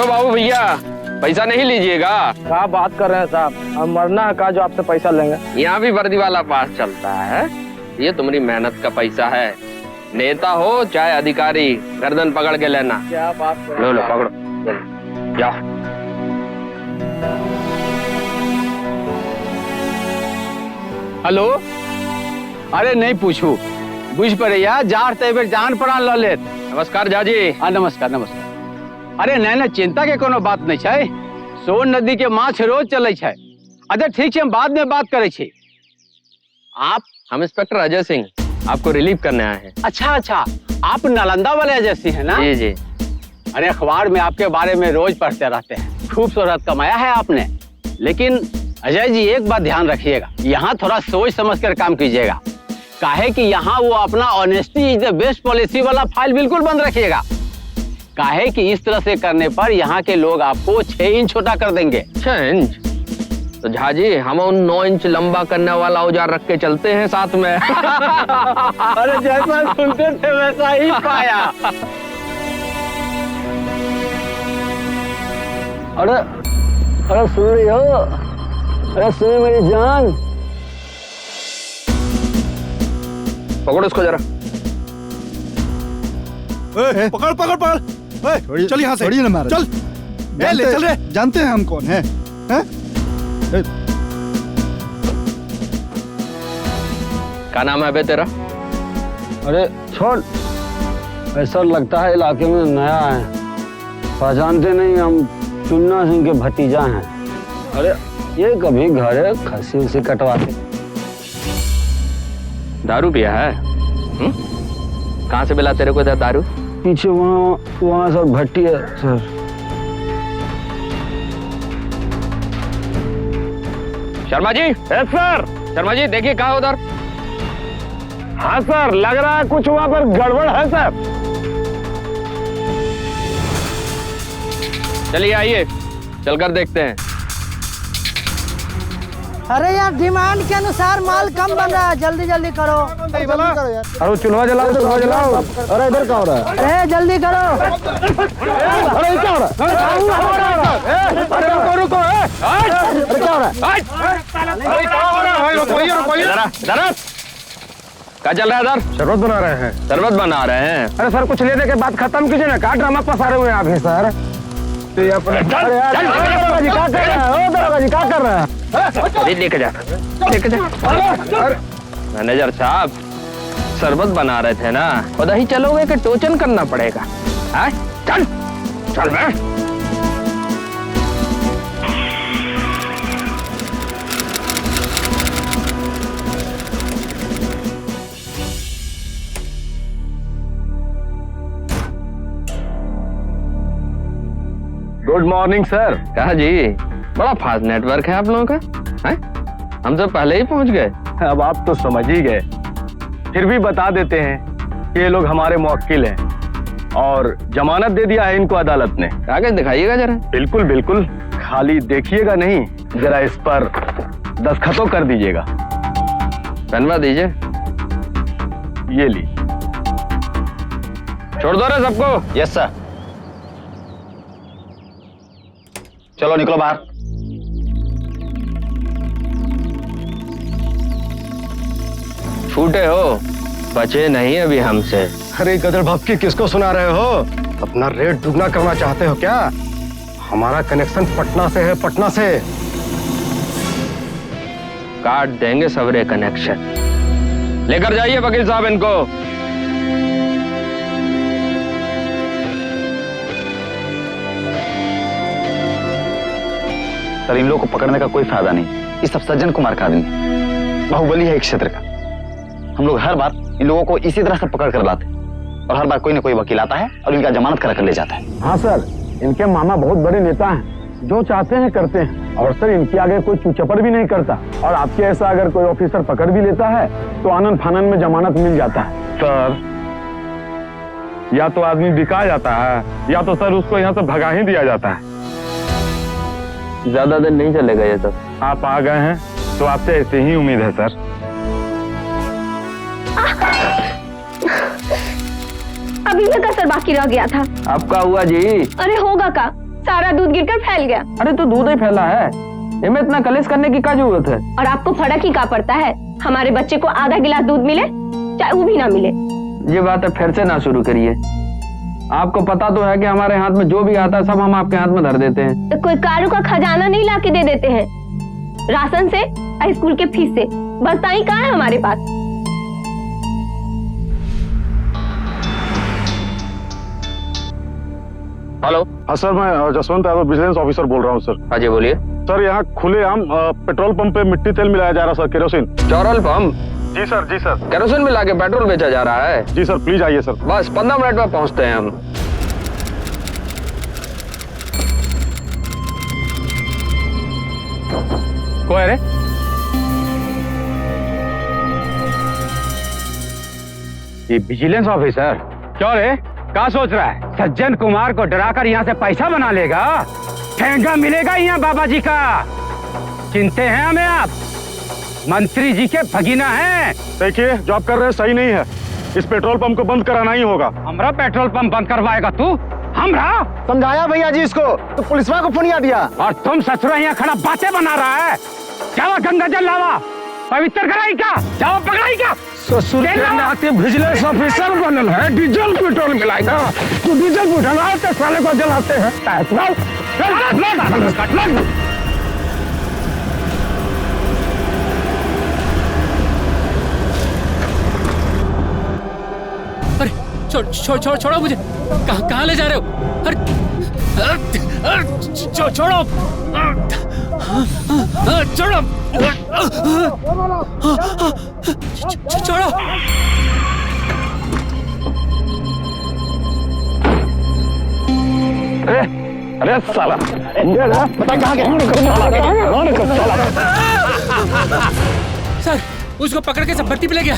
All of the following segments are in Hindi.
क्यों बाबू भैया, पैसा नहीं लीजिएगा? क्या बात कर रहे हैं साहब, हम मरना है का जो आपसे पैसा लेंगे। यहाँ भी वर्दी वाला पास चलता है। ये तुम्हारी मेहनत का पैसा है। नेता हो चाहे अधिकारी, गर्दन पकड़ के लेना। क्या बात कर लो लो पकड़ो, जाओ। हेलो, अरे नहीं पूछू, बुझ पड़े यार, जार तेबर जान प्राण ल लेत। नमस्कार जाजी। हाँ नमस्कार नमस्कार। अरे नहीं नहीं, चिंता के कोनो बात नहीं है। सोन नदी के माछ रोज चले है। अच्छा ठीक है, हम बाद में बात करे छी। आप? हम इंस्पेक्टर अजय सिंह, आपको रिलीव करने आए हैं। अच्छा अच्छा, आप नालंदा वाले अजय सिंह है ना? जी जी। अरे अखबार में आपके बारे में रोज पढ़ते रहते हैं। खूब शोहरत कमाया है आपने। लेकिन अजय जी एक बात ध्यान रखिएगा, यहाँ थोड़ा सोच समझ कर काम कीजिएगा। काहे कि यहाँ वो अपना honesty is the best policy वाला फाइल बिल्कुल बंद रखिएगा। काहे कि इस तरह से करने पर यहाँ के लोग आपको 6 इंच छोटा कर देंगे। 6 इंच? तो झाजी हम उन 9 इंच लंबा करने वाला औजार रख के चलते हैं साथ में। अरे जैसा सुनते थे वैसा ही पाया। अरे अरे सुन रही हो? अरे सुन मेरी जान। पकड़ो इसको जरा। पकड़ पकड़ पकड़, चल यहाँ से, चल। ले चल रे। जानते हैं हम कौन हैं? क्या नाम है बे तेरा? अरे छोड़, ऐसा लगता है इलाके में नया है, पहचानते नहीं। हम चुन्ना सिंह के भतीजा हैं। अरे ये कभी घर खस्सी से कटवाते। दारू पिया है? कहाँ से मिला तेरे को दारू? पीछे वहाँ सर भट्टी है sir. Sharma ji. Yes sir. Sharma ji देखिए कहाँ उधर। हाँ सर, लग रहा है कुछ वहाँ पर गड़बड़ है सर। चलिए आइए, चलकर देखते हैं। अरे यार, डिमांड के अनुसार माल कम बन रहा है, जल्दी जल्दी करो। अरे चूल्हा जलाओ, चूल्हा जलाओ। अरे इधर क्या हो रहा है? अरे जल्दी करो। अरे क्या हो रहा है? अरे रुको रुको, अरे क्या हो रहा है? क्या चल रहा है इधर? शरबत बना रहे हैं। शरबत बना रहे हैं? अरे सर कुछ लेने के बाद खत्म कीजिए ना, क्या ड्रामा पसारे हुए हैं आप ही सर। अरे यार दरोगा जी क्या कर रहे हैं? ओ दरोगा जी क्या कर रहे हैं? लेके जा, लेके जा। मैनेजर साहब शरबत बना रहे थे ना, खुदा ही चलोगे कि टोचन करना पड़ेगा? चल चल मैं। Good morning sir. कहा जी, बड़ा फास्ट नेटवर्क है आप लोगों का। हैं? हम तो पहले ही पहुंच गए। अब आप तो समझ ही गए, फिर भी बता देते हैं कि ये लोग हमारे मुवक्किल हैं और जमानत दे दिया है इनको अदालत ने। कागज दिखाइएगा जरा। बिल्कुल बिल्कुल, खाली देखिएगा नहीं, जरा इस पर दस्तखतों कर दीजिएगा। बनवा दीजिए। ये ली। छोड़ दो रे सबको। Yes sir. चलो निकलो बाहर। छूटे हो, बचे नहीं अभी हमसे। अरे गदर भक्की किसको सुना रहे हो? अपना रेट दुगना करना चाहते हो क्या? हमारा कनेक्शन पटना से है, पटना से। काट देंगे सवरे कनेक्शन। लेकर जाइए वकील साहब इनको। सर इन लोगों को पकड़ने का कोई फायदा नहीं। ये सब सज्जन कुमार का आदमी, बाहुबली है एक क्षेत्र का। हम लोग हर बार इन लोगों को इसी तरह से पकड़ कर लाते और हर बार कोई ना कोई वकील आता है और इनका जमानत करा कर ले जाता है। हाँ सर, इनके मामा बहुत बड़े नेता हैं, जो चाहते हैं करते हैं। और सर इनके आगे कोई चूचपड़ भी नहीं करता। और आपके ऐसा अगर कोई ऑफिसर पकड़ भी लेता है तो आनन फानन में जमानत मिल जाता है। सर या तो आदमी बिका जाता है या तो सर उसको यहाँ से भगा ही दिया जाता है। ज्यादा दिन नहीं चलेगा ये सब। आप आ गए हैं तो आपसे ऐसे ही उम्मीद है सर। अभी ये कसर बाकी रह गया था। अब क्या हुआ जी? अरे होगा का, सारा दूध गिरकर फैल गया। अरे तो दूध ही फैला है, इनमें इतना कलेश करने की क्या जरूरत है? और आपको फर्क ही क्या पड़ता है? हमारे बच्चे को आधा गिलास दूध मिले चाहे वो भी ना मिले। ये बात है, फिर से ना शुरू करिए। आपको पता तो है कि हमारे हाथ में जो भी आता है सब हम आपके हाथ में धर देते हैं। तो कोई कारू का खजाना नहीं ला के दे देते हैं? राशन से, स्कूल के फीस से बस ताई कहाँ है हमारे पास। हेलो। हाँ सर, मैं जसवंत यादव विजिलेंस ऑफिसर बोल रहा हूँ सर। हाँ जी बोलिए। सर यहाँ खुलेआम पेट्रोल पंप पे मिट्टी तेल मिलाया जा रहा सर, केरोसिन। Petrol pump? जी सर, जी सर। केरोसिन मिला के पेट्रोल बेचा जा रहा है? जी सर, प्लीज आइए सर। बस 15 मिनट में पहुंचते हैं हम। कौन है रे? ये विजिलेंस ऑफिसर क्यों रे? क्या सोच रहा है? सज्जन कुमार को डराकर यहाँ से पैसा बना लेगा? ठेंगा मिलेगा यहाँ बाबा जी का। चिंते हैं हमें आप? मंत्री जी के भगीना हैं। देखिए, जो आप कर रहे हैं सही नहीं है। इस पेट्रोल पंप को बंद कराना ही होगा। हमारा पेट्रोल पंप बंद करवाएगा तू? हमरा समझाया भैया जी इसको, तो पुलिसवा को फोन दिया। और तुम ससुरा यहाँ खड़ा बातें बना रहा है। जावा गंगा जल लावा, पवित्र कराई का, जाओ पकड़ाई का। ससुर के नाते विजिलेंस ऑफिसर बनल है, डीजल पेट्रोल मिलाएगा। तो डीजल उठाना तो साले को जलाते हैं। अरे छोड़ो मुझे। कहाँ ले जा रहे हो? अरे छोड़ो छोड़ो। छोड़ो। अरे साला, पता कहाँ गया? सर, उसको पकड़ के सब भट्टी पे ले गया।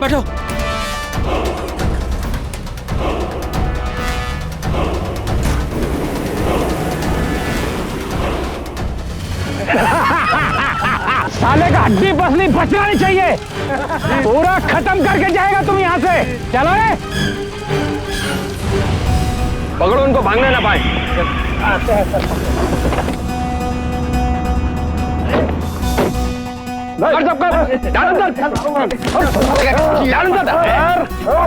बैठो। साले का हड्डी पसली बचना नहीं चाहिए। पूरा खत्म करके जाएगा तुम यहाँ से। चलो रे, पकड़ो उनको, भागने ना पाए।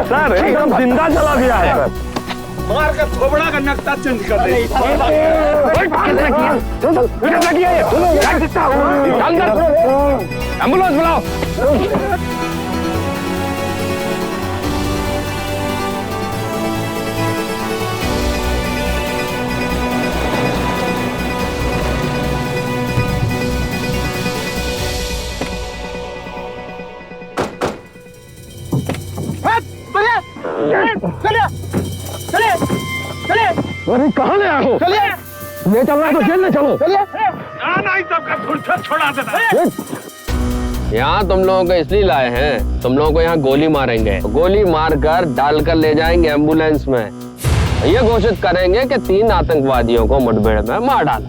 सर एकदम जिंदा जला दिया है। मार कर थोबड़ा का नक्शा चेंज कर दे। एम्बुलेंस बुलाओ। अरे कहाँ ले आए हो? चलिए, ले चल रहा है तो जेल ले चलो। चलिए। नहीं सबका फुर्सत छोड़ा देना। यहाँ तुम लोगों को इसलिए लाए हैं, तुम लोगों को यहाँ गोली मारेंगे। गोली मारकर डालकर ले जाएंगे एम्बुलेंस में। ये घोषित करेंगे कि 3 आतंकवादियों को मुठभेड़ में मार डाला।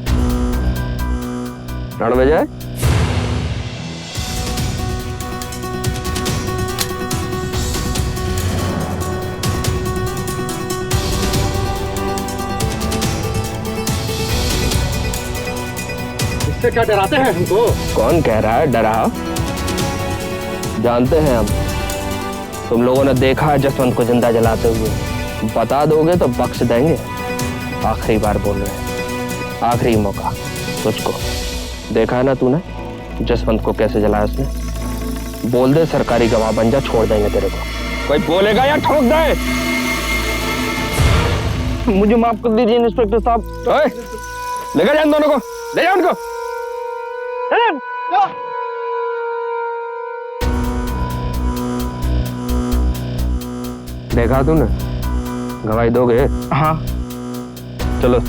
रणविजय, इससे क्या डराते हैं हमको? कौन कह रहा है डराओ? जानते हैं हम। तुम लोगों ने देखा है जसवंत को जिंदा जलाते हुए। बता दोगे तो बख्श देंगे। आखिरी बार बोल रहे हैं, आखिरी मौका तुझको। देखा है ना तूने जसवंत को कैसे जलाया उसने? बोल दे सरकारी गवाह बन जा, छोड़ देंगे तेरे को। कोई बोलेगा या ठोक दे? मुझे माफ कर दीजिए इंस्पेक्टर साहब। लेकर जाए दोनों को, ले जाओ उनको। देखा तूने? गवाही दोगे? हाँ। चलो।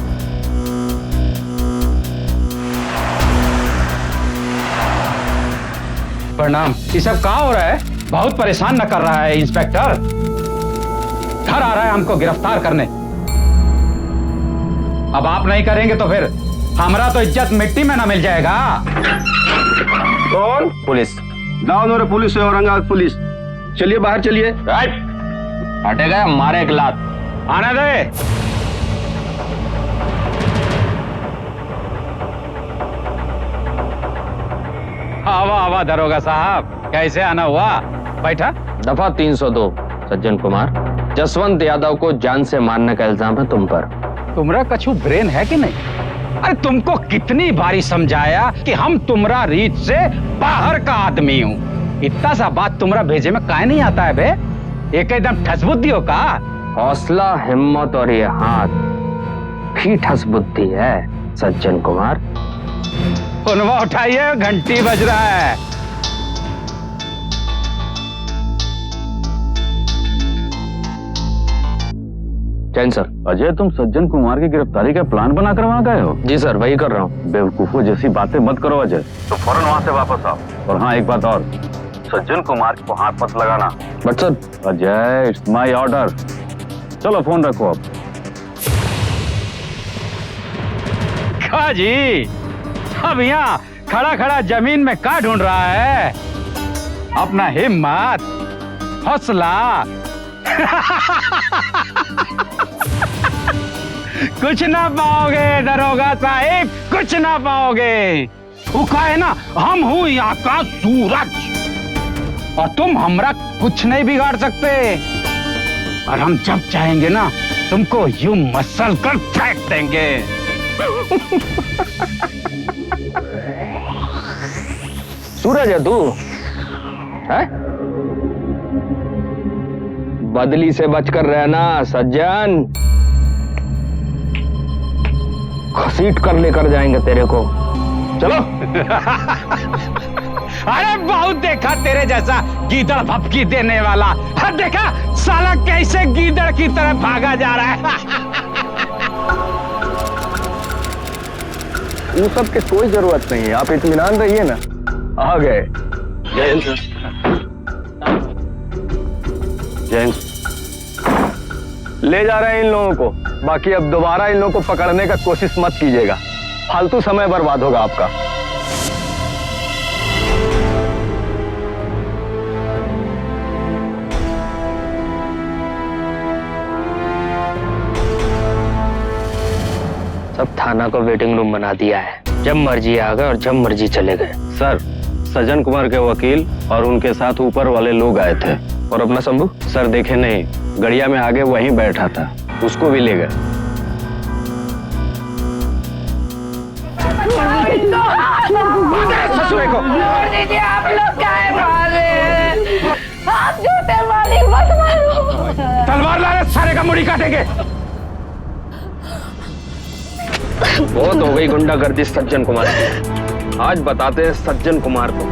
प्रणाम। ये सब कहाँ हो रहा है? बहुत परेशान न कर रहा है इंस्पेक्टर। घर आ रहा है हमको गिरफ्तार करने। अब आप नहीं करेंगे तो फिर हमारा तो इज्जत मिट्टी में ना मिल जाएगा। कौन? पुलिस। दाऊद पुलिस है, औरंगाबाद पुलिस। चलिए बाहर चलिए। हटेगा मारे एक लात। आने दे। हुआ दरोगा साहब, कैसे आना हुआ? बैठा। दफा 302 सज्जन कुमार, जसवंत यादव को जान से मारने का इल्जाम है तुम पर। तुमरा कछु ब्रेन है कि नहीं? अरे तुमको कितनी बारी समझाया कि हम तुमरा रीच से बाहर का आदमी हूँ। इतना सा बात तुमरा भेजे में काहे नहीं आता है बे? एक एकदम ठस बुद्धि हो का? हौसला, हिम्मत और ये हाथ ही ठस बुद्धि है सज्जन कुमार। फोनवा उठाइए, घंटी बज रहा है। जैन सर। अजय, तुम सज्जन कुमार की गिरफ्तारी का प्लान बनाकर वहाँ गए हो? जी सर, वही कर रहा हूँ। बेवकूफों जैसी बातें मत करो अजय, तो फौरन वहाँ से वापस आओ। और हाँ, एक बात और, सज्जन कुमार को हाथ मत लगाना। But sir. Ajay, it's my order. चलो फोन रखो अब। का जी, अब यहाँ खड़ा खड़ा जमीन में का ढूंढ रहा है? अपना हिम्मत, हौसला कुछ ना पाओगे दरोगा साहिब, कुछ ना पाओगे। वो का है ना, हम हूं यहाँ का सूरज और तुम हमरा कुछ नहीं बिगाड़ सकते। और हम जब चाहेंगे ना, तुमको यूं मसल कर फेंक देंगे। सूरज है तू है? बदली से बचकर रहना सज्जन, घसीट कर लेकर जाएंगे तेरे को। चलो। अरे बहुत देखा तेरे जैसा गीदड़ भपकी देने वाला। हाँ, देखा साला कैसे गीदड़ की तरह भागा जा रहा है। वो सब की कोई जरूरत नहीं है, आप इत्मीनान रहिए ना। आ गए। जैन सर। जैन ले जा रहे हैं इन लोगों को। बाकी अब दोबारा इन लोगों को पकड़ने का कोशिश मत कीजिएगा, फालतू समय बर्बाद होगा आपका। सब थाना को वेटिंग रूम बना दिया है, जब मर्जी आ गए और जब मर्जी चले गए। सर, सज्जन कुमार के वकील और उनके साथ ऊपर वाले लोग आए थे। और अपना शंभू? सर देखे नहीं, गड़िया में आगे वहीं बैठा था, उसको भी ले गए। ससुरे को दीजिए, आप लोग काहे मार रहे हैं? आप झूठे मालिक, मत मारो। तलवार ला रहे, सारे का मुड़ी काटेंगे। बहुत हो गई गुंडागर्दी सज्जन कुमार की। आज बताते हैं सज्जन कुमार को,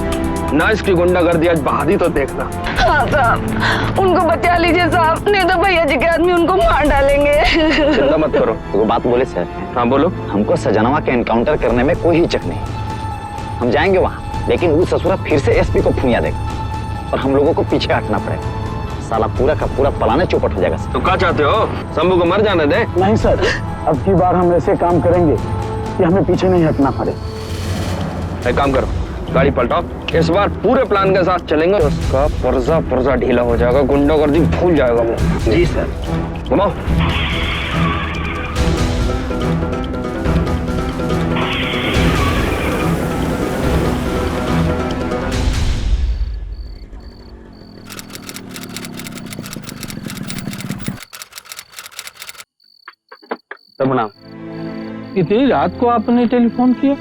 ना इसकी गुंडागर्दी आज बहादी तो देखना। हाँ साहब, उनको बचा लीजिए साहब, नहीं तो भैया जी के आदमी उनको मार डालेंगे। चिंता मत करो। वो बात बोले सर। हाँ बोलो। हमको सजनवा के एनकाउंटर करने में कोई हिचक नहीं, हम जाएंगे वहाँ, लेकिन वो ससुरा फिर से एसपी को फूंया देगा और हम लोगों को पीछे हटना पड़ेगा। साला पूरा का पूरा पलाने चौपट हो जाएगा। तो क्या चाहते हो, शंभू को मर जाने दे? नहीं सर, अब की बार हम ऐसे काम करेंगे कि हमें पीछे नहीं हटना पड़े। एक काम करो, गाड़ी पलटाओ, इस बार पूरे प्लान के साथ चलेंगे। उसका पुर्जा ढीला हो जाएगा, गुंडागर्दी भूल जाएगा वो। जी सर। घुमाओ। प्रणाम। इतनी रात को आपने टेलीफोन किया?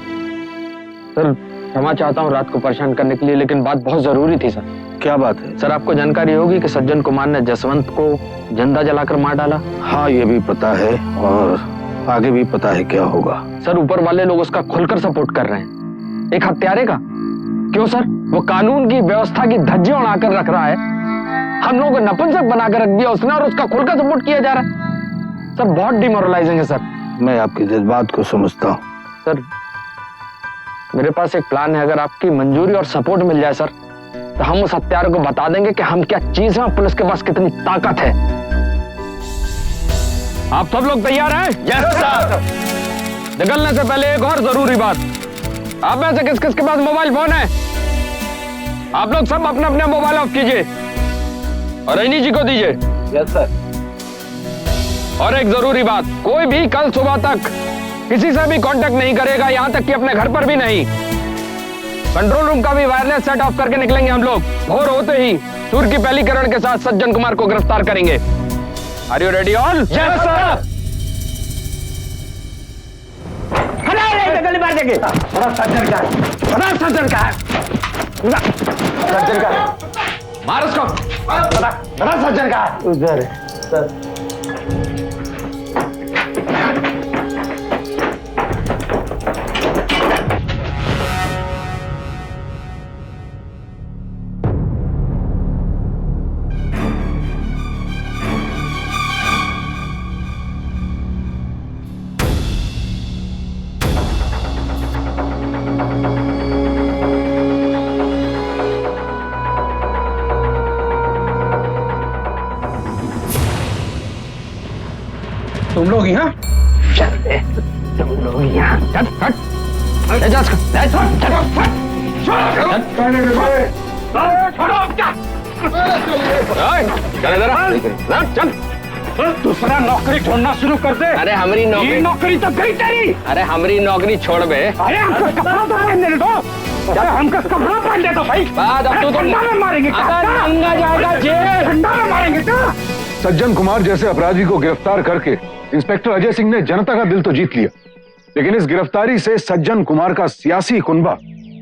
सर क्षमा चाहता हूँ रात को परेशान करने के लिए, लेकिन बात बहुत जरूरी थी सर। क्या बात है? सर आपको जानकारी होगी कि सज्जन कुमार ने जसवंत को जिंदा जलाकर मार डाला। हाँ, ये भी पता है और आगे भी पता है क्या होगा। सर ऊपर वाले लोग उसका खुलकर सपोर्ट कर रहे हैं, एक हत्यारे का। क्यों सर? वो कानून की व्यवस्था की धज्जियां उड़ाकर रख रहा है, हम लोगों को नपुंसक बनाकर रख दिया उसने, और उसका खुलकर सपोर्ट किया जा रहा है। सर बहुत डिमोरलाइजिंग है सर। मैं आपके जज्बात को समझता हूँ सर। मेरे पास एक प्लान है, अगर आपकी मंजूरी और सपोर्ट मिल जाए सर, तो हम उस हत्यारे को बता देंगे कि हम क्या चीज हैं, पुलिस के पास कितनी ताकत है। आप सब लोग तैयार हैं? Yes sir. निकलने से पहले एक और जरूरी बात, आप में से किस किस के पास मोबाइल फोन है? आप लोग सब अपने अपने मोबाइल ऑफ कीजिए और रैनी जी को दीजिए। Yes sir. और एक जरूरी बात, कोई भी कल सुबह तक किसी से भी कांटेक्ट नहीं करेगा, यहां तक कि अपने घर पर भी नहीं। कंट्रोल रूम का भी वायरलेस सेट ऑफ करके निकलेंगे हम लोग। भोर होते ही सूर्य की पहली किरण के साथ सज्जन कुमार को गिरफ्तार करेंगे। Are you ready all? Yes sir. गली मार देंगे। बड़ा सज्जन का है, बड़ा सज्जन का है, सज्जन का है। मार उसको। बड़ा सज्जन का है। उधर सर। तुम लोग यहाँ? चल तुम लोग यहाँ। चल हट। ले जा इसको। ले चल इधर आ। चल दूसरा नौकरी छोड़ना शुरू कर दे। अरे हमारी ये नौकरी नौकरी तो गई तेरी। अरे हमारी नौकरी छोड़ बे। अरे हमको कपड़ा तो पहनने दो। अरे हमको कपड़ा पहन दे दो भाई। बाद अब तू तो ठंडा में मारेंगे। नंगा जाएगा जेल। ठंडा में मारेंगे तो। सज्जन कुमार जैसे अपराधी को गिरफ्तार करके इंस्पेक्टर अजय सिंह ने जनता का दिल तो जीत लिया, लेकिन इस गिरफ्तारी से सज्जन कुमार का सियासी कुनबा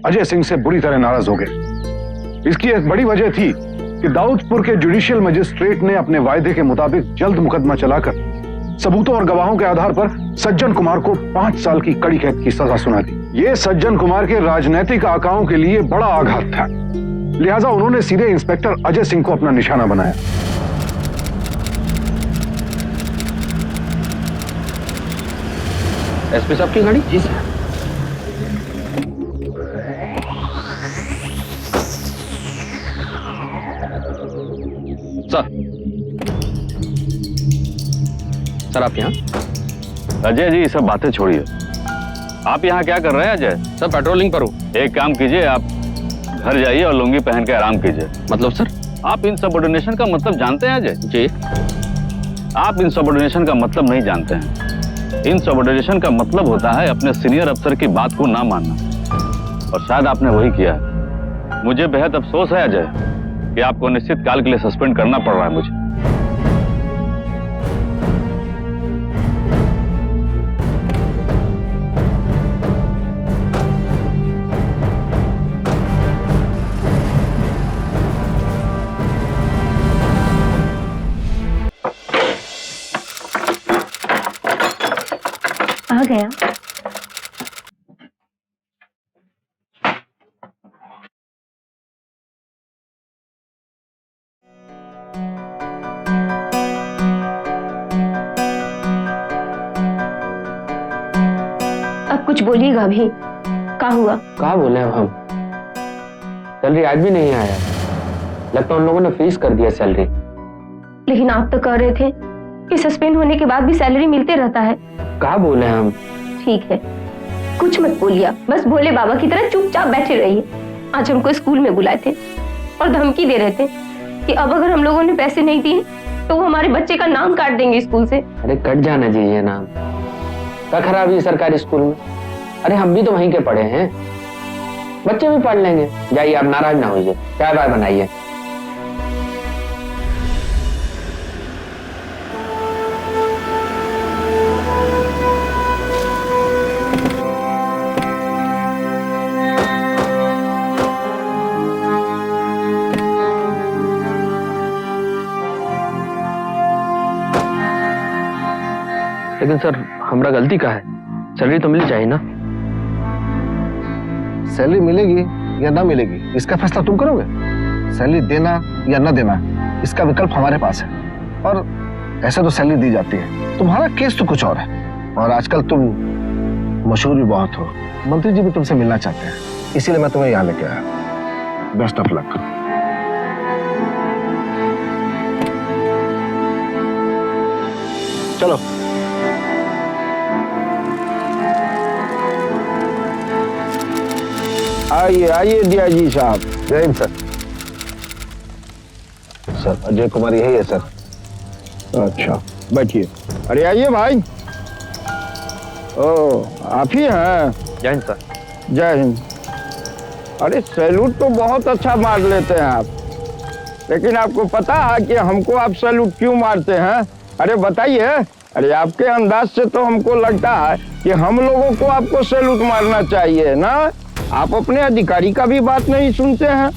अजय सिंह से बुरी तरह नाराज हो गए। इसकी एक बड़ी वजह थी कि दाऊदपुर के जुडिशियल मजिस्ट्रेट ने अपने वायदे के मुताबिक जल्द मुकदमा चलाकर सबूतों और गवाहों के आधार पर सज्जन कुमार को 5 साल की कड़ी कैद की सजा सुना दी। यह सज्जन कुमार के राजनीतिक आकाओं के लिए बड़ा आघात था, लिहाजा उन्होंने सीधे इंस्पेक्टर अजय सिंह को अपना निशाना बनाया। एसपी साहब की गाड़ी? जी सर। सर आप यहाँ? अजय जी, सब बातें छोड़िए। आप यहाँ क्या कर रहे हैं अजय? सर पेट्रोलिंग पर हूँ। एक काम कीजिए, आप घर जाइए और लुंगी पहन के आराम कीजिए। मतलब सर? आप इनसबऑर्डिनेशन का मतलब जानते हैं अजय? जी। आप इनसबऑर्डिनेशन का मतलब नहीं जानते हैं। इनसबऑर्डिनेशन का मतलब होता है अपने सीनियर अफसर की बात को ना मानना, और शायद आपने वही किया है। मुझे बेहद अफसोस है अजय कि आपको निश्चित काल के लिए सस्पेंड करना पड़ रहा है मुझे। आ गया। अब कुछ बोलिएगा भी? क्या हुआ? कहा बोले अब हम? सैलरी आज भी नहीं आया। लगता है उन लोगों ने फ्रीज कर दिया सैलरी। लेकिन आप तो कह रहे थे कि सस्पेंड होने के बाद भी सैलरी मिलते रहता है। कहा बोले हम? ठीक है, कुछ मत बोलिए, बस भोले बाबा की तरह चुपचाप बैठे रहिए। आज हमको स्कूल में बुलाए थे और धमकी दे रहे थे कि अब अगर हम लोगों ने पैसे नहीं दिए तो वो हमारे बच्चे का नाम काट देंगे स्कूल से। अरे कट जाना चाहिए नाम। क्या खराबी है सरकारी स्कूल में? अरे हम भी तो वहीं के पढ़े हैं, बच्चे भी पढ़ लेंगे। जाइए, आप नाराज ना होइए, चाय बाय बनाइए। लेकिन सर हमारा गलती का है, सैलरी तो मिलनी चाहिए ना। सैलरी मिलेगी या ना मिलेगी इसका फैसला तुम करोगे। सैलरी देना या ना देना इसका विकल्प हमारे पास है, और ऐसे तो सैलरी दी जाती है। तुम्हारा केस तो कुछ और है, और आजकल तुम मशहूर भी बहुत हो। मंत्री जी भी तुमसे मिलना चाहते हैं, इसीलिए मैं तुम्हें यहाँ लेके आया। Best of luck. चलो आइए आइए दिया जी साहब। जय हिंद सर। सर अजय कुमार यही है सर। अच्छा बैठिए। अरे आइए भाई। ओ आप ही हैं? जय हिंद सर। जय हिंद। अरे सैल्यूट तो बहुत अच्छा मार लेते हैं आप, लेकिन आपको पता है कि हमको आप सैल्यूट क्यों मारते हैं? अरे बताइए। अरे आपके अंदाज से तो हमको लगता है कि हम लोगों को आपको सैल्यूट मारना चाहिए ना। आप अपने अधिकारी का भी बात नहीं सुनते हैं,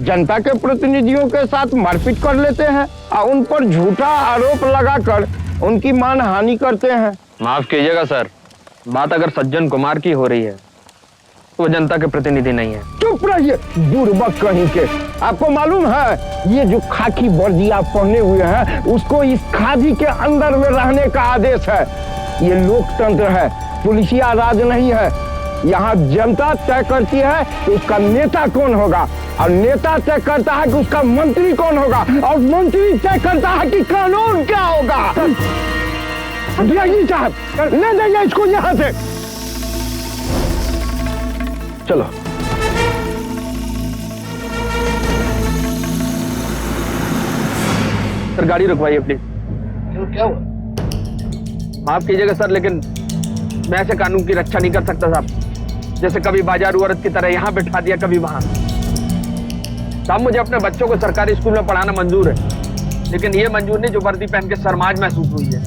जनता के प्रतिनिधियों के साथ मारपीट कर लेते हैं और उन पर झूठा आरोप लगाकर उनकी मानहानि करते हैं। माफ कीजिएगा सर, बात अगर सज्जन कुमार की हो रही है तो वो जनता के प्रतिनिधि नहीं है। चुप रहिए बुर्बक कहीं के। आपको मालूम है ये जो खाकी वर्दी आप पहने हुए हैं उसको इस खादी के अंदर में रहने का आदेश है। ये लोकतंत्र है, पुलिसिया राज नहीं है। यहाँ जनता तय करती है कि उसका नेता कौन होगा और नेता तय करता है कि उसका मंत्री कौन होगा और मंत्री तय करता है कि कानून क्या होगा। साहब ले जाइए इसको यहाँ से। चलो सर गाड़ी रुकवाइए प्लीज। क्या हुआ? माफ कीजिएगा सर, लेकिन मैं ऐसे कानून की रक्षा नहीं कर सकता साहब। जैसे कभी बाजारू औरत की तरह यहाँ बैठा दिया, कभी वहां। साहब मुझे अपने बच्चों को सरकारी स्कूल में पढ़ाना मंजूर है, लेकिन ये मंजूर नहीं जो वर्दी पहन के शर्माज महसूस हुई है।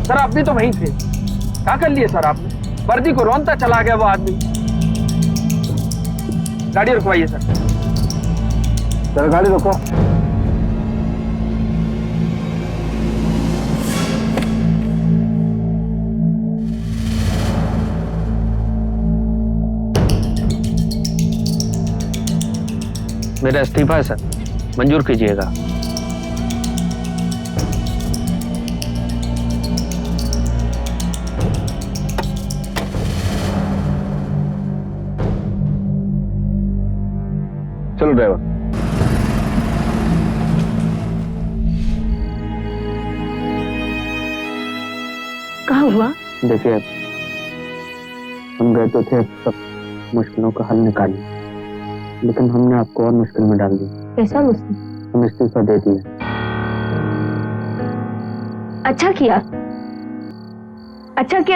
सर आप भी तो वहीं थे, क्या कर लिए सर आपने? वर्दी को रौनता चला गया वो आदमी। गाड़ी रुकवाइए सर। सर गाड़ी रोको। मेरा इस्तीफा है सर, मंजूर कीजिएगा। चलो ड्राइवर। कहाँ हुआ? देखिए हम गए तो थे सब मुश्किलों का हल निकालने, लेकिन हमने आपको और मुश्किल में डाल दी। कैसा मुश्किल? हम इस्तीफा दे दिए। अच्छा किया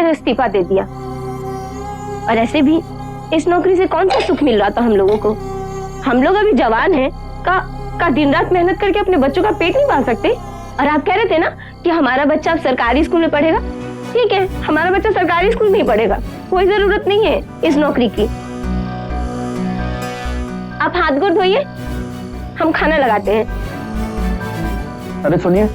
जो इस्तीफा दे दिया। और ऐसे भी इस नौकरी से कौन सा सुख मिल रहा था हम लोगों को? हम लोग अभी जवान हैं, का दिन रात मेहनत करके अपने बच्चों का पेट नहीं पाल सकते। और आप कह रहे थे ना कि हमारा बच्चा अब सरकारी स्कूल में पढ़ेगा। ठीक है, हमारा बच्चा सरकारी स्कूल में ही पढ़ेगा, कोई जरूरत नहीं है इस नौकरी की। आप हाथ गोड़ धोइए, हम खाना लगाते हैं। अरे सुनिए,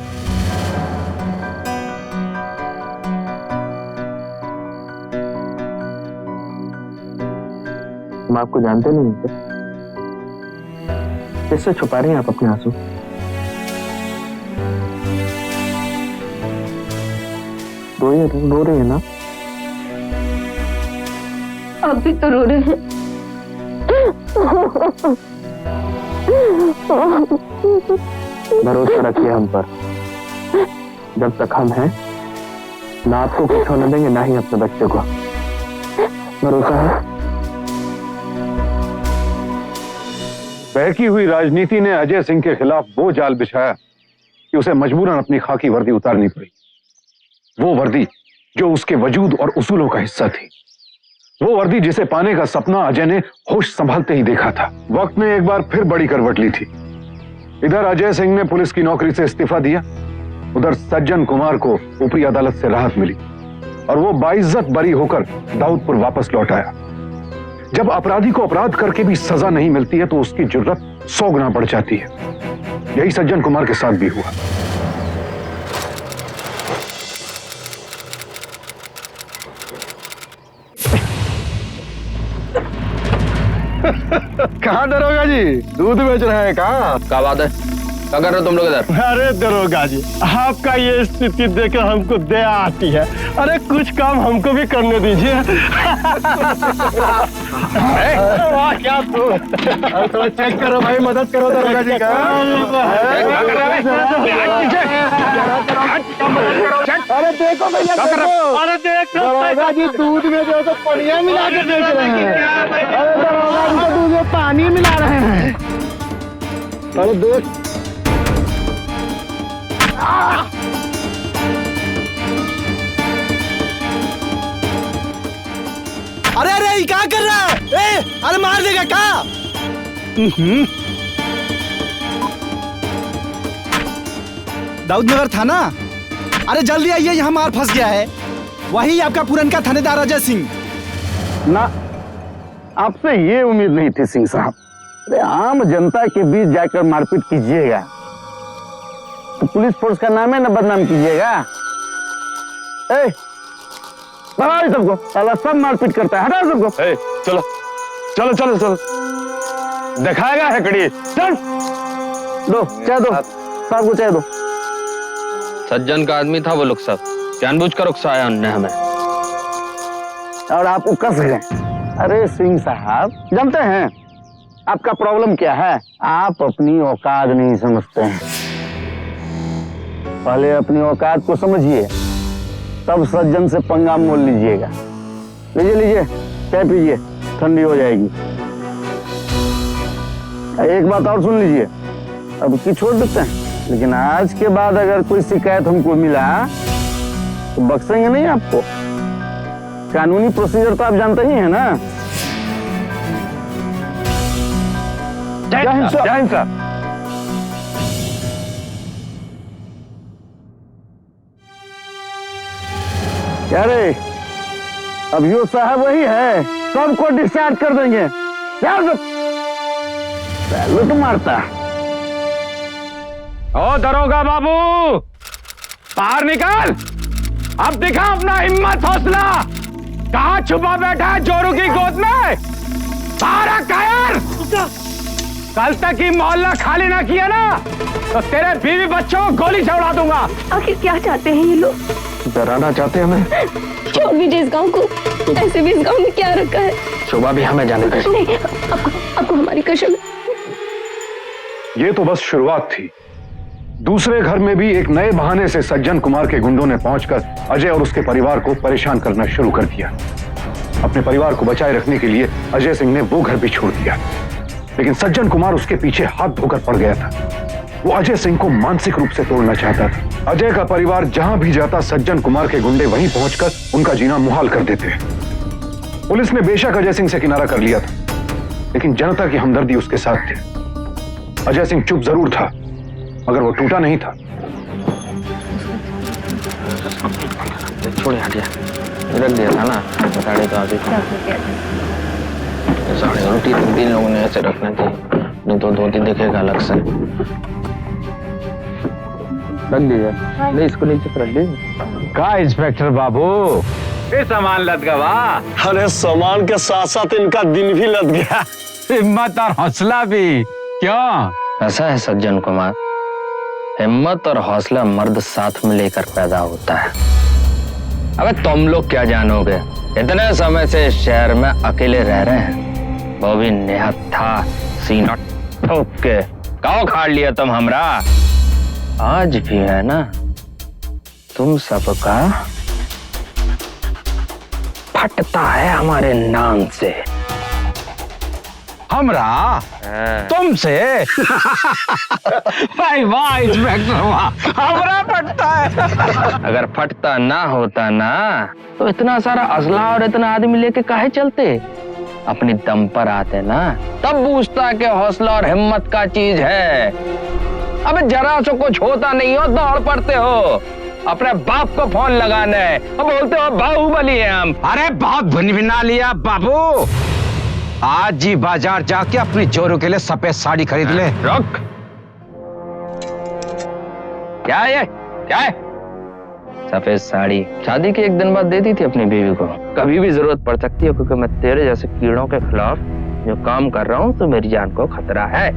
हम आपको जानते नहीं हैं। किससे छुपा रहे हैं आप अपने आंसू? रो रहे हैं ना? आप भी तो रो रहे हैं। भरोसा रखिए हम पर। जब तक हम हैं ना आपको कुछ होने देंगे ना ही अपने बच्चे को। भरोसा है? बहकी हुई राजनीति ने अजय सिंह के खिलाफ वो जाल बिछाया कि उसे मजबूरन अपनी खाकी वर्दी उतारनी पड़ी। वो वर्दी जो उसके वजूद और उसूलों का हिस्सा थी, वो वर्दी जिसे पाने का सपना अजय ने होश संभालते ही देखा था। वक्त ने एक बार फिर बड़ी करवट ली थी। इधर अजय सिंह ने पुलिस की नौकरी से इस्तीफा दिया, उधर सज्जन कुमार को ऊपरी अदालत से राहत मिली और वो बाइज्जत बरी होकर दाऊदपुर वापस लौट आया। जब अपराधी को अपराध करके भी सजा नहीं मिलती है तो उसकी जुर्रत 100 गुना बढ़ जाती है। यही सज्जन कुमार के साथ भी हुआ। कहाँ दरोगा जी, दूध बेच रहे हैं? कहाँ? क्या बात है, क्या कर रहे हो तुम लोग इधर? अरे दरोगा जी, आपका ये स्थिति देखकर हमको दया आती है। अरे कुछ काम हमको भी करने दीजिए। वाह क्या तू, थोड़ा चेक करो भाई, मदद करो दरोगा जी का। अरे देखो भैया, अरे देखो दरोगा जी, दूध में जो तो पनिया मिला के बेच रहे हैं। अरे दरोगा जी तो दूध में पानी मिला रहे हैं। अरे देख, अरे अरे क्या कर रहा है? अरे मार देगा क्या? दाऊदनगर थाना। अरे जल्दी आइए, यहाँ मार फंस गया है। वही आपका पुरनका थानेदार अजय सिंह। ना, आपसे ये उम्मीद नहीं थी सिंह साहब। अरे आम जनता के बीच जाकर मारपीट कीजिएगा तो पुलिस फोर्स का नाम है ना बदनाम कीजिएगा। भगाओ सबको, साला सब मारपीट करता है, हटाओ सबको। चलो चलो चलो चलो, दिखाएगा हैकड़ी। चल दो चाय दो, साहब को चाय दो। सज्जन का आदमी था वो लोग सब, जानबूझकर उकसाया उनने हमें। और आप उकस गए। अरे सिंह साहब, जानते हैं आपका प्रॉब्लम क्या है? आप अपनी औकात नहीं समझते हैं। पहले अपनी औकात को समझिए, तब सज्जन से पंगा मोल लीजिएगा। लीजिए लीजिए, चाय पीजिए, ठंडी हो जाएगी। एक बात और सुन लीजिए, अब की छोड़ देते हैं, लेकिन आज के बाद अगर कोई शिकायत हमको मिला तो बख्शेंगे नहीं आपको। कानूनी प्रोसीजर तो आप जानते ही हैं ना। जय हिंद साहब। क्या रे, अभियो साहब वही है, सबको डिस्चार्ज कर देंगे। क्या लुट मारता। ओ दरोगा बाबू, बाहर निकल। अब दिखा अपना हिम्मत हौसला। कहाँ छुपा बैठा है जोरू की गोद में? सारा कायर। कल तक ही मोहल्ला खाली ना किया ना तो तेरे बीवी बच्चों को गोली से उड़ा दूंगा। आखिर क्या चाहते हैं ये लोग? डराना चाहते हैं हमें। छोड़ दीजिए इस गांव को। ऐसे भी इस गांव में क्या रखा है? सुबह भी हमें जाने दे। नहीं, आपको हमारी कसम है। ये तो बस शुरुआत थी। दूसरे घर में भी एक नए बहाने से सज्जन कुमार के गुंडों ने पहुंचकर अजय और उसके परिवार को परेशान करना शुरू कर दिया। अपने परिवार को बचाए रखने के लिए अजय सिंह ने वो घर भी छोड़ दिया, लेकिन सज्जन कुमार उसके पीछे हाथ धोकर पड़ गया था। वो अजय सिंह को मानसिक रूप से तोड़ना चाहता था। अजय का परिवार जहां भी जाता, सज्जन कुमार के गुंडे वहीं पहुंचकर उनका जीना मुहाल कर देते। पुलिस ने बेशक अजय सिंह से किनारा कर लिया था, लेकिन जनता की हमदर्दी उसके साथ थी। अजय सिंह चुप जरूर था, मगर वो टूटा नहीं था। छोड़ हटिया, रख दिया था ना साड़ी तो आगे। साड़ी उल्टी तीन लोगों ने ऐसे रखना थी, नहीं तो धोती दिखेगा अलग से। रख दीजिए। नहीं, इसको नीचे रख दीजिए। का इंस्पेक्टर बाबू, ये सामान लद गवा। अरे सामान के साथ साथ इनका दिन भी लद गया। हिम्मत और हौसला भी। क्यों? ऐसा है सज्जन कुमार, हिम्मत और हौसला मर्द साथ में लेकर पैदा होता है। अबे तुम लोग क्या जानोगे, इतने समय से इस शहर में अकेले रह रहे हैं, वो भी निहत्था सीना ठोक के। काओ खाड़ लिया तुम हमरा। आज भी है ना तुम सबका फटता है हमारे नाम से। हमरा तुमसे? भाई वाह इंस्पेक्टर वाह, हमरा फटता है। अगर फटता ना होता ना तो इतना सारा असला और इतना आदमी लेके काहे चलते? अपनी दम पर आते ना, तब पूछता कि हौसला और हिम्मत का चीज है। अबे जरा से कुछ होता नहीं हो दौड़ पड़ते हो अपने बाप को फोन लगाने और बोलते हो बाहुबली है हम। अरे बहुत भिना लिया बाबू, आज ही बाजार जाके अपनी जोरू के लिए सफेद साड़ी खरीद ले। रुक, क्या है ये? क्या है? सफेद साड़ी शादी के एक दिन बाद दे दी थी अपनी बीवी को। कभी भी जरूरत पड़ सकती है, क्योंकि मैं तेरे जैसे कीड़ों के खिलाफ जो काम कर रहा हूँ तो मेरी जान को खतरा है।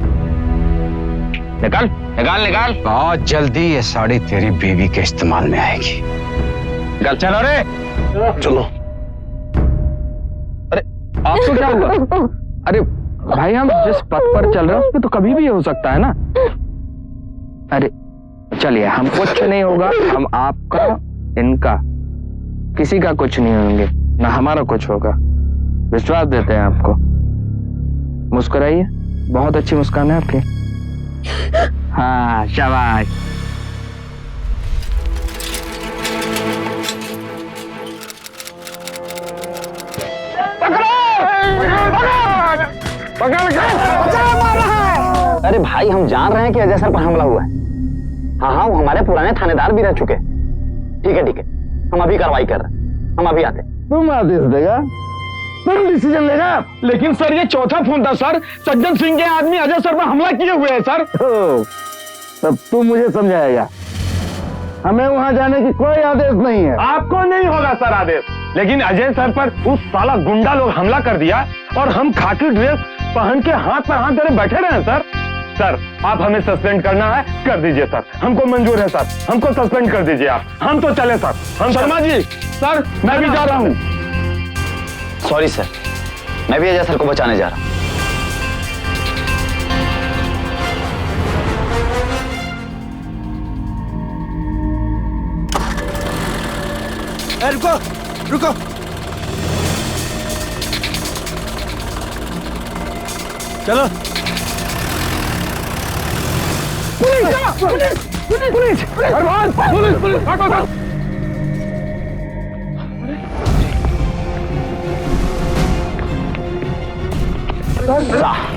निकाल निकाल निकाल। बहुत जल्दी ये साड़ी तेरी बीवी के इस्तेमाल में आएगी। निकाल। चलो रे चलो। अरे आपको क्या हुआ? अरे भाई, हम जिस पथ पर चल रहे हैं उसमें तो कभी भी हो सकता है ना। अरे चलिए, हम कुछ नहीं होगा, हम आपका इनका किसी का कुछ नहीं होंगे, ना हमारा कुछ होगा। विश्वास देते हैं आपको। मुस्कुराइए, बहुत अच्छी मुस्कान है आपकी। हाँ शाबाश। पकड़ो! पकड़ के मार रहा है। अरे भाई, हम जान रहे हैं कि अजय सर पर हमला हुआ है। हाँ हाँ, वो हमारे पुराने थानेदार भी रह चुके। ठीक है, हम अभी कार्रवाई कर रहे हैं, हम अभी आते। तुम आदेश देगा, तुम डिसीजन लेगा। लेकिन सर ये चौथा फोन था सर, सज्जन सिंह के आदमी अजय सर पर हमला किए हुए हैं सर। तब तू मुझे समझाएगा, हमें वहां जाने की कोई आदेश नहीं है। आपको नहीं होगा सर आदेश, लेकिन अजय सर पर उस साला गुंडा लोग हमला कर दिया और हम खाकी ड्रेस पहन के हाथ पर हाथ धरे बैठे रहे सर। सर आप हमें सस्पेंड करना है, कर दीजिए सर, हमको मंजूर है सर, हमको सस्पेंड कर दीजिए आप, हम तो चले सर। हम शर्मा जी सर, मैं भी जा रहा हूँ। सॉरी सर, मैं भी अजय सर को बचाने जा रहा हूँ। रुको रुको, चलो। पुलिस अरमान, पुलिस भागो।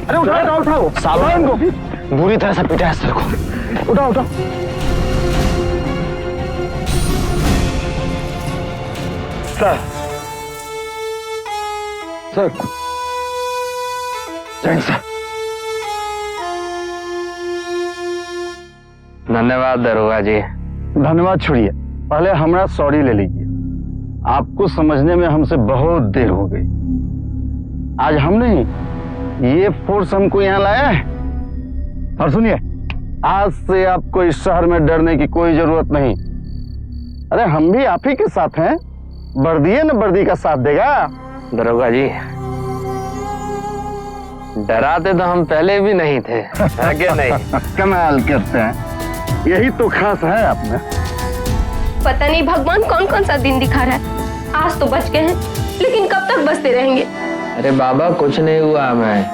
अरे उठाओ सावधान को बुरी तरह से पीटा है सर को। उठाओ। सर जय सर। धन्यवाद दरोगा जी। धन्यवाद छोड़िए, पहले हमारा सॉरी ले लीजिए। आपको समझने में हमसे बहुत देर हो गई। आज हमने ये फोर्स हमको यहाँ लाया है। और सुनिए, आज से आपको इस शहर में डरने की कोई जरूरत नहीं। अरे हम भी आप ही के साथ हैं, वर्दी है न वर्दी का साथ देगा। दरोगा जी, डराते तो हम पहले भी नहीं थे, आगे नहीं। कमाल करते हैं, यही तो खास है आप में। पता नहीं भगवान कौन कौन सा दिन दिखा रहा है। आज तो बच गए हैं, लेकिन कब तक बचते रहेंगे। अरे बाबा कुछ नहीं हुआ हमें,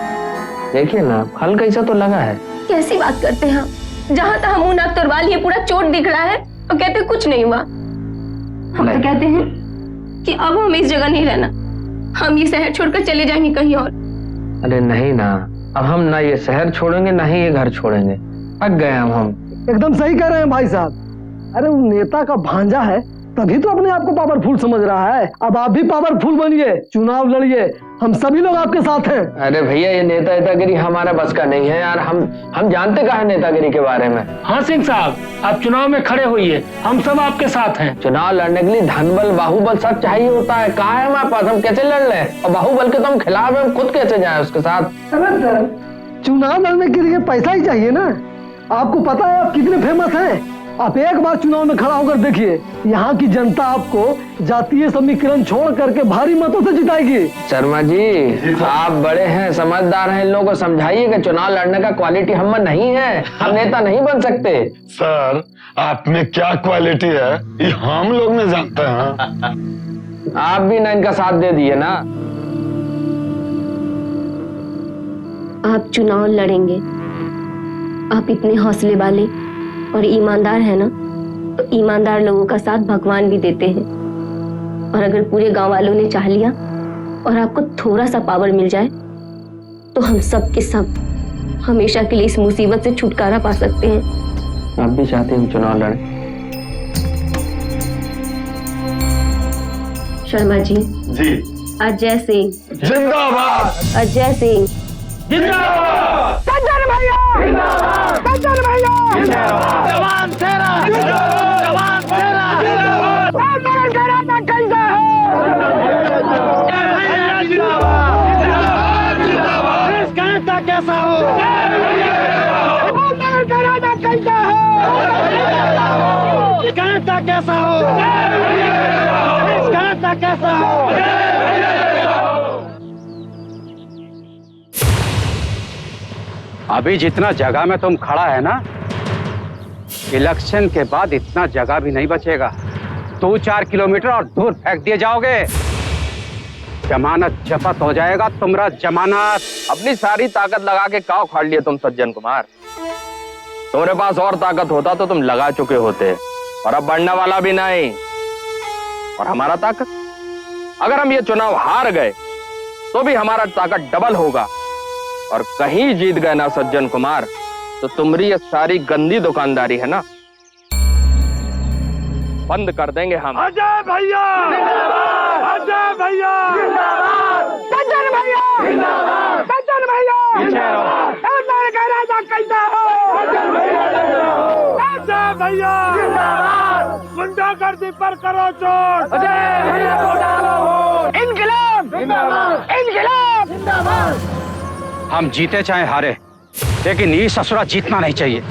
देखिए ना हल्का सा तो लगा है। कैसी बात करते हैं हम? जहाँ तक मुंह नाक तोड़वा लिए पूरा चोट दिख रहा है और कहते कुछ नहीं हुआ। हम तो कहते हैं कि अब हम इस जगह नहीं रहना, हम ये शहर छोड़कर चले जाएंगे कहीं और। अरे नहीं ना, अब हम ना ये शहर छोड़ेंगे ना ही ये घर छोड़ेंगे, पक गए हम। एकदम सही कह रहे हैं भाई साहब। अरे वो नेता का भांजा है, तभी तो अपने आप को पावरफुल समझ रहा है। अब आप भी पावरफुल बनिए, चुनाव लड़िए, हम सभी लोग आपके साथ हैं। अरे भैया ये नेतागिरी हमारा बस का नहीं है यार, हम जानते कहाँ है नेतागिरी के बारे में। हाँ सिंह साहब, आप चुनाव में खड़े होइए, हम सब आपके साथ हैं। चुनाव लड़ने के लिए धनबल बाहुबल सब चाहिए होता है, कहाँ है हमारे पास, हम कैसे लड़ लें? और बाहुबल के तो हम खिलाफ हैं, हम खुद कैसे जाए उसके साथ? चुनाव लड़ने के लिए पैसा ही चाहिए ना। आपको पता है आप कितने फेमस हैं। आप एक बार चुनाव में खड़ा होकर देखिए, यहाँ की जनता आपको जातीय समीकरण छोड़ करके भारी मतों से जिताएगी। शर्मा जी आप बड़े हैं, समझदार हैं, इन लोगों को समझाइए कि चुनाव लड़ने का क्वालिटी हम में नहीं है, हम नेता नहीं बन सकते। सर आप में क्या क्वालिटी है ये हम लोग में जानते हैं। आप भी ना इनका साथ दे दिए ना। आप चुनाव लड़ेंगे, आप इतने हौसले वाले और ईमानदार है ना, तो ईमानदार लोगों का साथ भगवान भी देते हैं। और अगर पूरे गांव वालों ने चाह लिया और आपको थोड़ा सा पावर मिल जाए, तो हम सब के सब हमेशा के लिए इस मुसीबत से छुटकारा पा सकते हैं। आप भी चाहते हैं चुनाव लड़ें? शर्मा जी जी। अजय सिंह जिंदाबाद। अजय सिंह जिंदाबाद। सज्जन भैया जिंदाबाद। सज्जन भैया जिंदाबाद। जवान तेरा जिंदाबाद। जवान तेरा जिंदाबाद। जवान तेरा ना कैसा है? भैया जिंदाबाद। जिंदाबाद। जिंदाबाद। इस कहता कैसा हो? जवान तेरा ना कैसा हो? इस कहता कैसा हो? इस कहता कैसा हो? अभी जितना जगह में तुम खड़ा है ना, इलेक्शन के बाद इतना जगह भी नहीं बचेगा। 2-4 किलोमीटर और दूर फेंक दिए जाओगे, जमानत जब्त हो जाएगा तुम्हारा जमानत। अपनी सारी ताकत लगा के काव खाड़ लिए तुम सज्जन कुमार। तुम्हारे पास और ताकत होता तो तुम लगा चुके होते, और अब बढ़ने वाला भी नहीं। और हमारा ताकत, अगर हम ये चुनाव हार गए तो भी हमारा ताकत डबल होगा। और कहीं जीत गए ना सज्जन कुमार, तो तुम्हारी ये सारी गंदी दुकानदारी है ना, बंद कर देंगे हम। अजय भैया, अजय भैया, सज्जन भैया, सज्जन भैया, राजा कैसा हो, अजय भैया, गुंडागर्दी पर करो चोट, इनकलाब, इनकलाब। हम जीते चाहे हारे, लेकिन ये ससुरा जीतना नहीं चाहिए,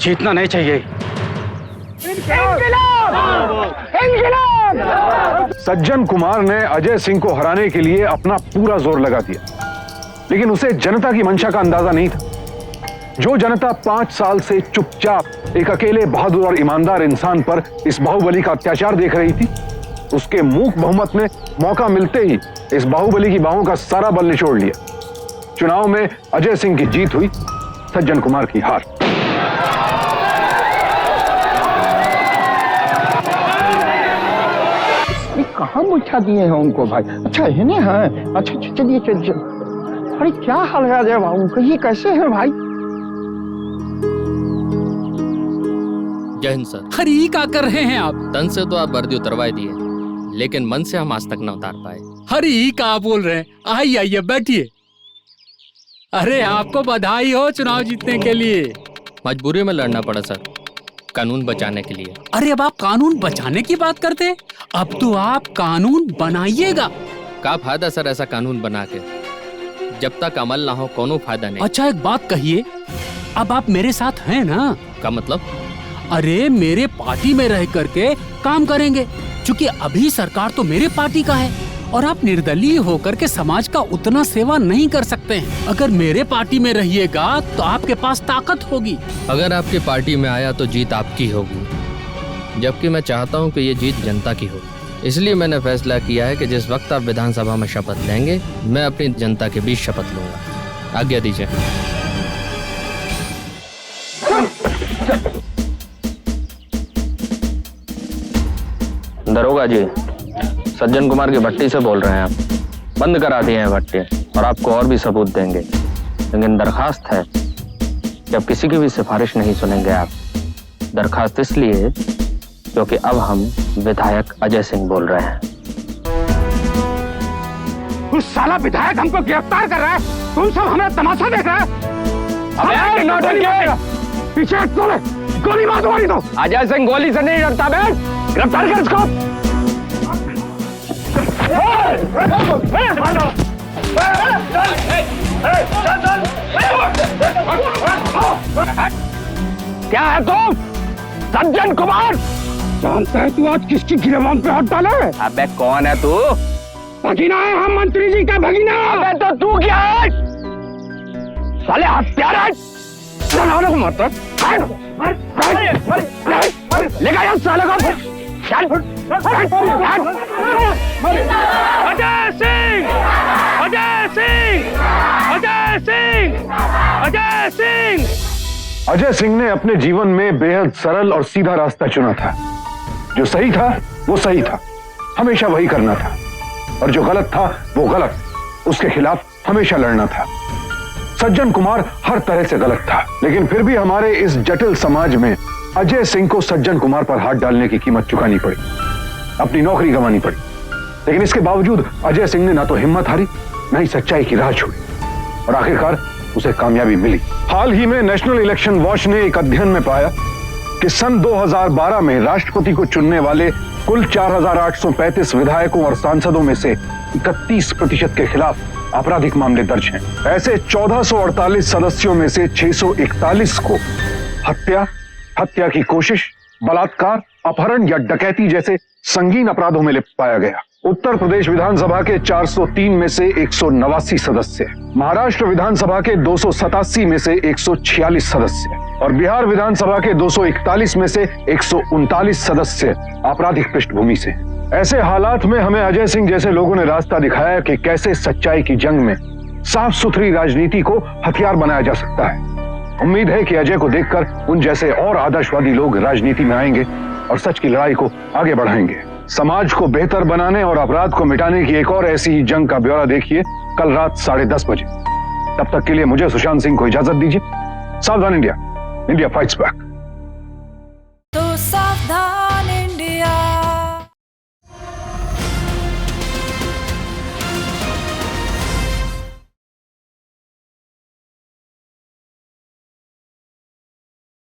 जीतना नहीं चाहिए। सज्जन कुमार ने अजय सिंह को हराने के लिए अपना पूरा जोर लगा दिया, लेकिन उसे जनता की मंशा का अंदाजा नहीं था। जो जनता 5 साल से चुपचाप एक अकेले बहादुर और ईमानदार इंसान पर इस बाहुबली का अत्याचार देख रही थी, उसके मूक बहुमत ने मौका मिलते ही इस बाहुबली की बाहों का सारा बल निचोड़ लिया। चुनाव में अजय सिंह की जीत हुई, सज्जन कुमार की हार। कहाँ मुझा दिए हैं उनको भाई? अच्छा है ना? है अच्छा, चलिए चलिए। अरे क्या हाल है अजय बाबू का, ये कैसे है भाई? जय हिंद सर। अरे ये क्या कर रहे हैं आप? तन से तो आप वर्दी उतरवा दिए, लेकिन मन से हम आज तक न उतार पाए। अरे ये क्या बोल रहे हैं? आइए आइए बैठिए। अरे आपको बधाई हो चुनाव जीतने के लिए। मजबूरी में लड़ना पड़ा सर, कानून बचाने के लिए। अरे अब आप कानून बचाने की बात करते हैं, अब तो आप कानून बनाइएगा। क्या फायदा सर ऐसा कानून बना के, जब तक अमल ना हो कोनो फायदा नहीं। अच्छा एक बात कहिए, अब आप मेरे साथ हैं ना? का मतलब? अरे मेरे पार्टी में रह करके काम करेंगे, क्योंकि अभी सरकार तो मेरे पार्टी का है और आप निर्दलीय होकर के समाज का उतना सेवा नहीं कर सकते हैं। अगर मेरे पार्टी में रहिएगा तो आपके पास ताकत होगी। अगर आपकी पार्टी में आया तो जीत आपकी होगी, जबकि मैं चाहता हूं कि ये जीत जनता की हो। इसलिए मैंने फैसला किया है कि जिस वक्त आप विधानसभा में शपथ लेंगे, मैं अपनी जनता के बीच शपथ लूंगा। आज्ञा दीजिए। दरोगा जी, सज्जन कुमार की भट्टी से बोल रहे हैं आप। बंद करा दिए हैं भट्टी और आपको और भी सबूत देंगे, लेकिन दरखास्त है कि अब किसी की भी सिफारिश नहीं सुनेंगे आप। दरखास्त इसलिए क्योंकि अब हम विधायक अजय सिंह बोल रहे हैं। उस साला विधायक हमको गिरफ्तार कर रहा है, तुम सब हमें तमाशा देख रहे हैं। पीछे गोली मार दो। तो अजय सिंह गोली से नहीं डरता बे, गिरफ्तार कर इसको। क्या है तुम? सज्जन कुमार, जानता है तू आज किसकी गिरफ्तारी पे हाथ डाला है? अबे कौन है तू? भगीना है हम मंत्री जी का भगीना। अबे तो तू क्या है? साले हत्यारा को मारता लेगा यार साले को। अजय सिंह, अजय सिंह, अजय सिंह, अजय सिंह। अजय सिंह ने अपने जीवन में बेहद सरल और सीधा रास्ता चुना था। जो सही था वो सही था, हमेशा वही करना था, और जो गलत था वो गलत, उसके खिलाफ हमेशा लड़ना था। सज्जन कुमार हर तरह से गलत था, लेकिन फिर भी हमारे इस जटिल समाज में अजय सिंह को सज्जन कुमार पर हाथ डालने की कीमत चुकानी पड़ी, अपनी नौकरी गंवानी पड़ी। लेकिन इसके बावजूद अजय सिंह ने ना तो हिम्मत हारी, ना ही सच्चाई की राह छोड़ी, और आखिरकार उसे कामयाबी मिली। हाल ही में नेशनल इलेक्शन वॉच ने एक अध्ययन में पाया कि सन 2012 में राष्ट्रपति को चुनने वाले कुल 4835 विधायकों और सांसदों में से 31% के खिलाफ आपराधिक मामले दर्ज हैं। ऐसे 1448 सदस्यों में से 641 को हत्या, हत्या की कोशिश, बलात्कार, अपहरण या डकैती जैसे संगीन अपराधों में लिप्त पाया गया। उत्तर प्रदेश विधानसभा के 403 में से 189 सदस्य, महाराष्ट्र विधानसभा के 287 में से 146 सदस्य और बिहार विधानसभा के 241 में से 139 सदस्य आपराधिक पृष्ठभूमि से। ऐसे हालात में हमें अजय सिंह जैसे लोगों ने रास्ता दिखाया कि कैसे सच्चाई की जंग में साफ सुथरी राजनीति को हथियार बनाया जा सकता है। उम्मीद है कि अजय को देखकर उन जैसे और आदर्शवादी लोग राजनीति में आएंगे और सच की लड़ाई को आगे बढ़ाएंगे। समाज को बेहतर बनाने और अपराध को मिटाने की एक और ऐसी ही जंग का ब्यौरा देखिए कल रात 10:30 बजे तब तक के लिए मुझे सुशांत सिंह को इजाजत दीजिए। सावधान इंडिया, इंडिया फाइट्स बैक। तो सावधान